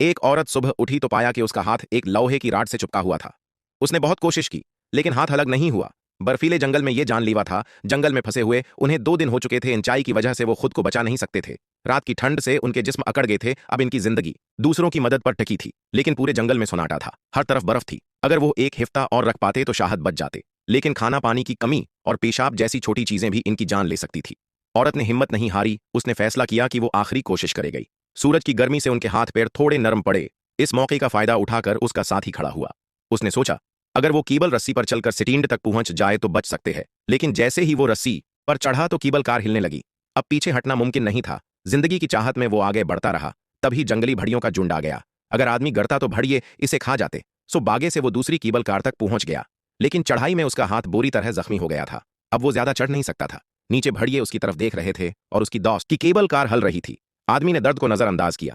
एक औरत सुबह उठी तो पाया कि उसका हाथ एक लोहे की राड से चिपका हुआ था। उसने बहुत कोशिश की, लेकिन हाथ अलग नहीं हुआ। बर्फीले जंगल में ये जानलेवा था। जंगल में फंसे हुए उन्हें 2 दिन हो चुके थे। ऊंचाई की वजह से वो खुद को बचा नहीं सकते थे। रात की ठंड से उनके जिस्म अकड़ गए थे। अब इनकी जिंदगी दूसरों की मदद पर टिकी थी, लेकिन पूरे जंगल में सन्नाटा था। हर तरफ बर्फ थी। अगर वो एक हिफ्ता और रख पाते तो शायद बच जाते, लेकिन खाना पानी की कमी और पेशाब जैसी छोटी चीजें भी इनकी जान ले सकती थी। औरत ने हिम्मत नहीं हारी। उसने फैसला किया कि वो आखिरी कोशिश करेगी। सूरज की गर्मी से उनके हाथ पैर थोड़े नरम पड़े। इस मौके का फायदा उठाकर उसका साथी खड़ा हुआ। उसने सोचा, अगर वो केबल रस्सी पर चलकर सिटिंड तक पहुंच जाए तो बच सकते हैं। लेकिन जैसे ही वो रस्सी पर चढ़ा तो केबल कार हिलने लगी। अब पीछे हटना मुमकिन नहीं था। जिंदगी की चाहत में वो आगे बढ़ता रहा। तभी जंगली भेड़ियों का झुंड आ गया। अगर आदमी गिरता तो भेड़िए इसे खा जाते। सो बागे से वो दूसरी केबल कार तक पहुंच गया, लेकिन चढ़ाई में उसका हाथ बुरी तरह जख्मी हो गया था। अब वो ज्यादा चढ़ नहीं सकता था। नीचे भेड़िए उसकी तरफ देख रहे थे और उसकी दोस्त की केबल कार हल रही थी। आदमी ने दर्द को नजरअंदाज किया।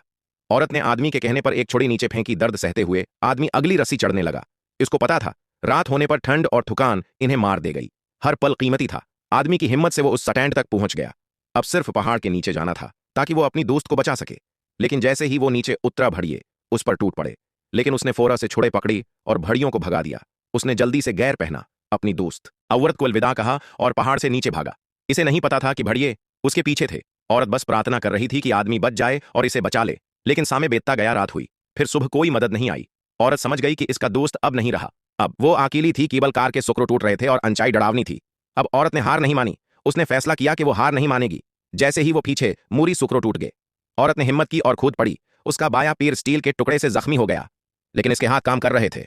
औरत ने आदमी के कहने पर एक छुरी नीचे फेंकी। दर्द सहते हुए आदमी अगली रस्सी चढ़ने लगा। इसको पता था, रात होने पर ठंड और थकान इन्हें मार दे गई। हर पल कीमती था। आदमी की हिम्मत से वो उस स्टैंड तक पहुंच गया। अब सिर्फ पहाड़ के नीचे जाना था ताकि वो अपनी दोस्त को बचा सके। लेकिन जैसे ही वो नीचे उतरा भेड़िए उस पर टूट पड़े। लेकिन उसने फौरा से छुड़े पकड़ी और भेड़ियों को भगा दिया। उसने जल्दी से गैर पहना, अपनी दोस्त औरत को अलविदा कहा और पहाड़ से नीचे भागा। इसे नहीं पता था कि भेड़िए उसके पीछे थे। औरत बस प्रार्थना कर रही थी कि आदमी बच जाए और इसे बचा ले। लेकिन सामने बीतता गया, रात हुई। फिर सुबह कोई मदद नहीं आई। औरत समझ गई कि इसका दोस्त अब नहीं रहा। अब वो अकेली थी। केबल कार के सुकरो टूट रहे थे और ऊंचाई डरावनी थी। अब औरत ने हार नहीं मानी। उसने फैसला किया कि वो हार नहीं मानेगी। जैसे ही वो पीछे मूरी सुकरो टूट गए, औरत ने हिम्मत की और कूद पड़ी। उसका बायां पैर स्टील के टुकड़े से जख्मी हो गया, लेकिन इसके हाथ काम कर रहे थे।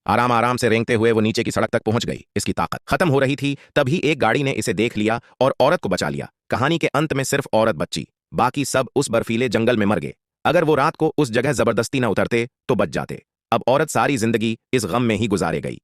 आराम आराम से रेंगते हुए वो नीचे की सड़क तक पहुंच गई। इसकी ताकत खत्म हो रही थी। तभी एक गाड़ी ने इसे देख लिया और औरत को बचा लिया। कहानी के अंत में सिर्फ औरत बची, बाकी सब उस बर्फीले जंगल में मर गए। अगर वो रात को उस जगह जबरदस्ती न उतरते तो बच जाते। अब औरत सारी जिंदगी इस गम में ही गुजारे गई।